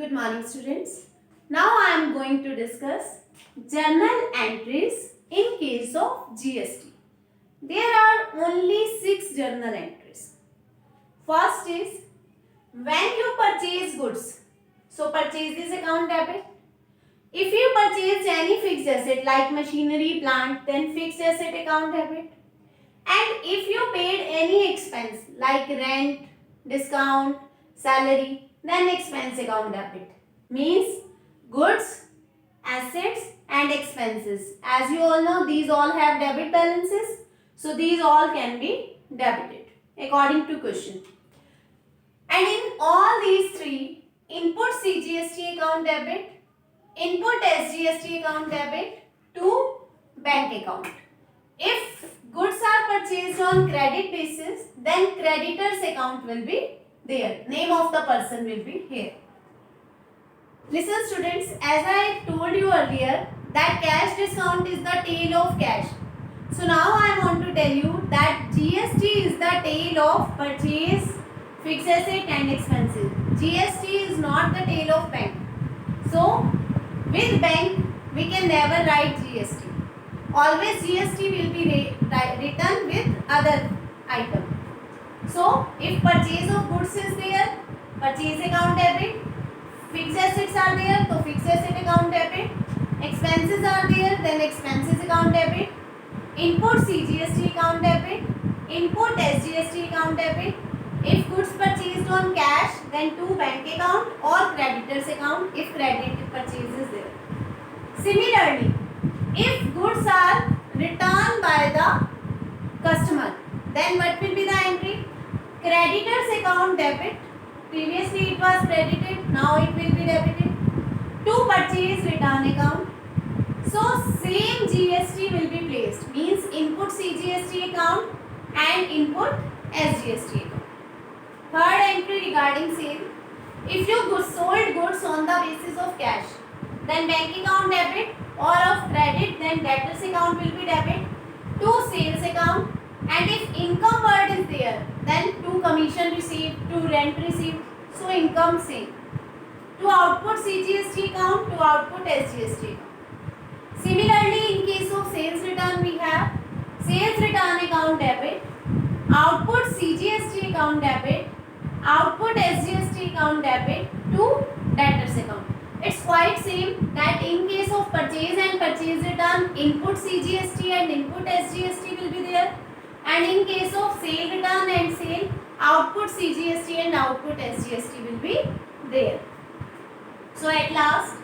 Good morning, students. Now I am going to discuss journal entries in case of GST. There are only 6 journal entries. First is when you purchase goods. So purchases account debit. If you purchase any fixed asset like machinery, plant, then fixed asset account debit. And if you paid any expense like rent, discount, salary, then expense account debit. Means goods, assets and expenses. As you all know, these all have debit balances. So these all can be debited according to question. And in all these three, input CGST account debit, input SGST account debit to bank account. If goods are purchased on credit basis, then creditor's account will be there. Name of the person will be here. Listen students, as I told you earlier that cash discount is the tail of cash. So now I want to tell you that GST is the tail of purchase, fixed asset and expenses. GST is not the tail of bank. So with bank we can never write GST. Always GST will be written with other item. So if purchase of goods is there, purchase account debit. Fixed assets are there, so fixed asset account debit. Expenses are there, then expenses account debit. Input CGST account debit. Input SGST account debit. If goods purchased on cash, then to bank account or creditor's account if credit purchase is there. Similarly, if goods are returned by the customer, then what will be the entry? Creditor's account debit. Previously it was credited, now it will be debited. To purchase return account. So same GST will be placed. Means input CGST account and input SGST account. Third entry regarding sale. If you sold goods on the basis of cash, then bank account debit, or of credit, then debtors account will be debit to sales account. And if income word is there, then to commission received, to rent received, so income same. To output CGST account, to output SGST account. Similarly, in case of sales return, we have sales return account debit, output CGST account debit, output SGST account debit to debtors account. It's quite same that in case of purchase and purchase return, input CGST and input SGST will be there. And in case of sale return and sale, output CGST and output SGST will be there. So at last,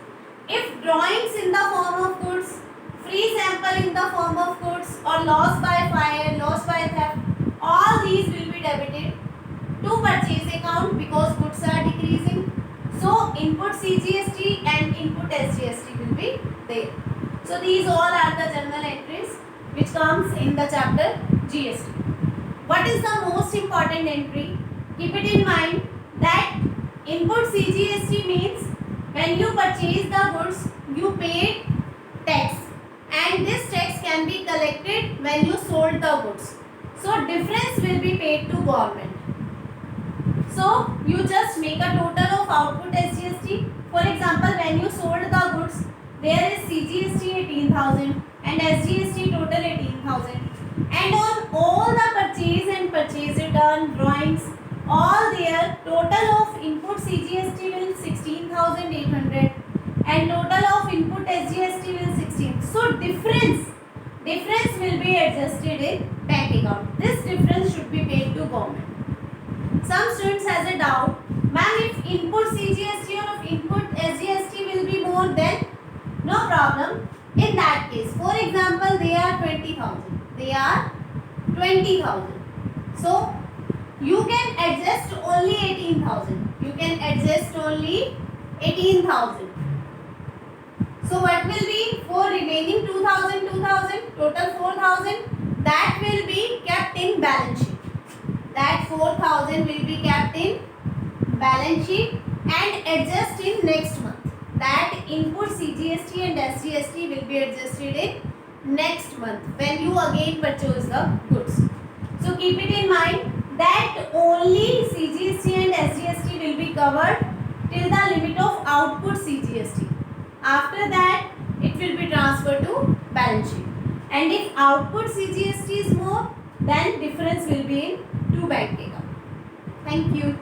if drawings in the form of goods, free sample in the form of goods, or loss by fire, loss by theft, all these will be debited to purchase account because goods are decreasing. So input CGST and input SGST will be there. So these all are the journal entries which comes in the chapter GST. What is the most important entry? Keep it in mind that input CGST means when you purchase the goods, you paid tax, and this tax can be collected when you sold the goods. So difference will be paid to government. So you just make a total of output SGST. For example, when you sold the goods, there is CGST 18,000 and SGST total 18,000. And on all the purchase and purchase return drawings, all their total of input CGST will 16,800 and total of input SGST will 16. So difference will be adjusted in bank account. This difference should be paid to government. Some students has a doubt, ma'am, if input CGST or if input SGST will be more, then no problem. In that case, for example, they are 20,000. They are 20,000. So you can adjust only 18,000. You can adjust only 18,000. So what will be for remaining 2,000, total 4,000? That will be kept in balance sheet. That 4,000 will be kept in balance sheet and adjust in next month. That input CGST and SGST will be adjusted in next month when you again purchase the goods. So keep it in mind that only CGST and SGST will be covered till the limit of output CGST. After that, it will be transferred to balance sheet. And if output CGST is more, then difference will be in 2 bank account. Thank you.